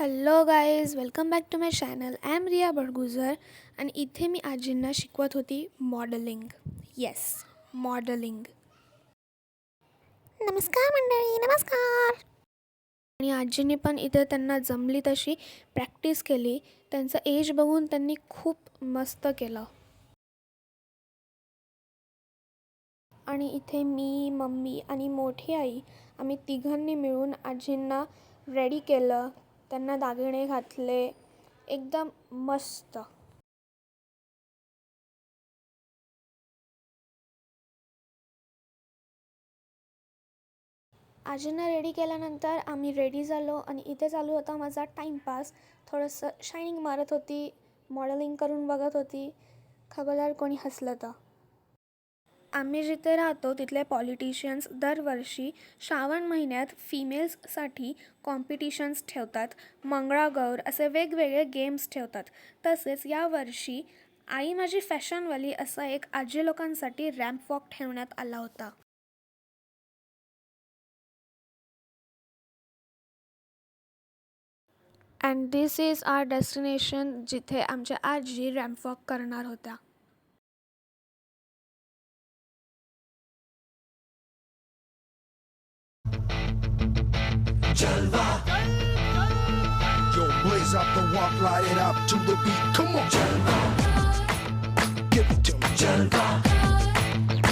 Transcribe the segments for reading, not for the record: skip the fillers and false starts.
Hello guys, welcome back to my channel. I am Riya Badgujar आणि इथे मी आजींना शिकवत होती मॉडेलिंग. Yes, modelling. नमस्कार मंडळी, नमस्कार. आणि आजींनी पण इथे त्यांना जमली तशी प्रॅक्टिस केली. त्यांचं एज बघून त्यांनी खूप मस्त केलं. आणि इथे मी, मम्मी आणि मोठी आई आम्ही तिघांनी मिळून आजींना रेडी केलं. त्यांना दागिने घातले, एकदम मस्त. आजींना रेडी केल्यानंतर आम्ही रेडी झालो आणि इथे चालू होता माझा टाईमपास. थोडंसं शायनिंग मारत होती, मॉडेलिंग करून बघत होती. खबरदार कोणी हसलं तर. आम्ही जिथे राहतो तिथले पॉलिटिशियन्स दरवर्षी श्रावण महिन्यात फिमेल्ससाठी कॉम्पिटिशन्स ठेवतात. मंगळागौर असे वेगवेगळे गेम्स ठेवतात. तसेच यावर्षी आई माझी फॅशनवाली असा एक आजी लोकांसाठी रॅम्प वॉक ठेवण्यात आला होता. And this is our destination, जिथे आमच्या आजी रॅम्प वॉक करणार होत्या. Jalva. Yo, blaze up the walk, light it up to the beat. Come on, Jalva. Give it to me, Jalva.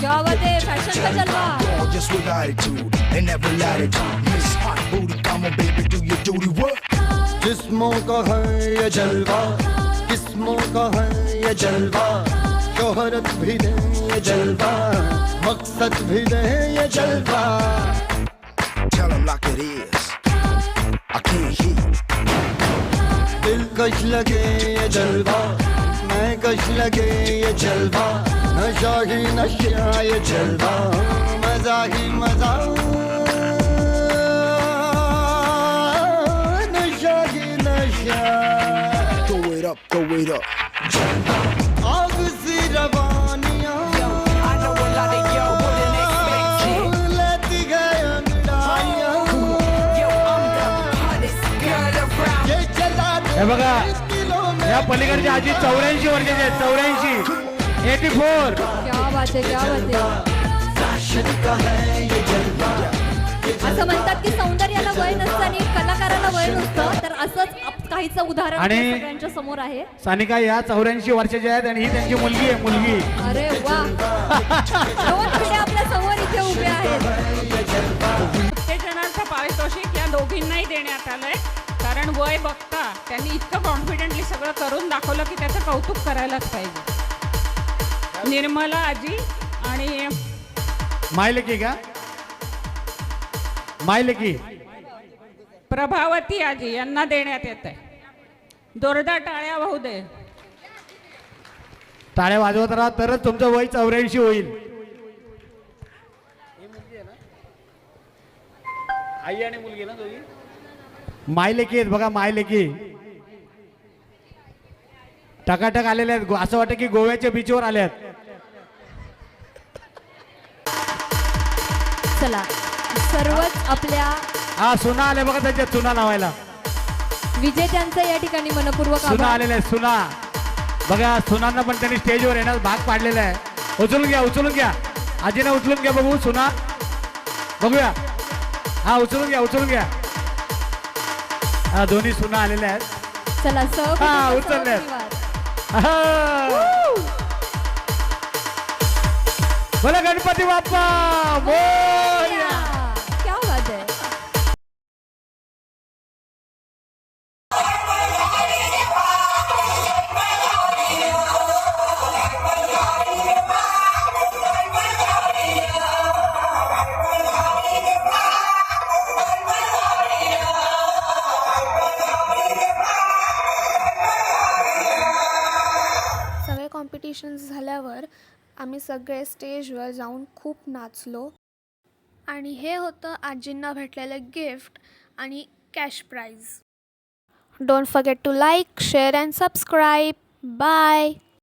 क्या बात है, फैशन का जलवा. Gorgeous with attitude and every latitude. Miss Hot Booty, come on, baby, do your duty. What? जिस्मों का है ये जलवा, किस्मों का है ये जलवा, शोहरत भी दे ये जलवा, मकसद भी दे ये जलवा. Tell 'em like it is. I can't hear. दिलकश लगे ये जलवा, मैं कश लगे ये जलवा, नशा ही नशा ये जलवा, मजा ही मजा, नशा ही नशा. Throw it up, throw it up. आग सी रवानियां लेती गए अंगड़ाइयां. ये चला हे बघा, दिलों में या पलीकडची आजी 84 वर्षाची आहे. 84. क्या बात है, क्या बात है. फैशन का है ये जलवा. असं म्हणतात की सौंदर्याला वय नसतं आणि कलाकाराला वय नसतं, तर असंच काहीचं उदाहरण आणि- आपल्या सगळ्यांच्या समोर आहे. सानिका या 84 वर्षाच्या आहेत आणि ही त्यांची मुलगी आहे. मुलगी अरे वा. दोन पिढ्या आपल्या समोर इथे उभ्या आहेत. उत्तेजनाचं पारितोषिक या दोघींनाही देण्यात आलंय. कारण वय बघता त्यांनी इतकं कॉन्फिडेंटली सगळं करून दाखवलं की त्याचं कौतुक करायलाच पाहिजे. निर्मला आजी आणि मायलेकी का? मायलेकी प्रभावती आजी यांना देण्यात येत आहे. जोरदार टाळ्या वाहू दे. टाळ्या वाजवत राहा तरच तुमचं वय 84 होईल. आई आणि मुलगी ना दोघी मायलेकी आहेत बघा. मायलेकी टकाटक आलेले आहेत. असं वाटतं की गोव्याच्या बीचवर आले आहेत. चला, सर्वच आपल्या हा सुना आले बघा, त्यांच्या सुना नावायला विजेत्यांचं या ठिकाणी मनपूर्वक सुना आभार. आलेले आहेत. सुना बघा, सुनांना पण त्यांनी स्टेजवर येण्यास भाग पाडलेला आहे. उचलून घ्या, उचलून घ्या. आजीने उचलून घ्या बघू. सुना बघूया. हा उचलून घ्या, उचलून घ्या. हा दोन्ही सुना आलेल्या आहेत. चला, हा, उचलले. बोला गणपती बाप्पा मोरया. क्या बात है. सगळे कॉम्पिटिशन्स झाल्यावर आम्ही सगळे स्टेजवर जाऊन खूप नाचलो. आणि हे होतं आजींना भेटलेलं गिफ्ट आणि cash prize. Don't forget to like, share and subscribe. Bye.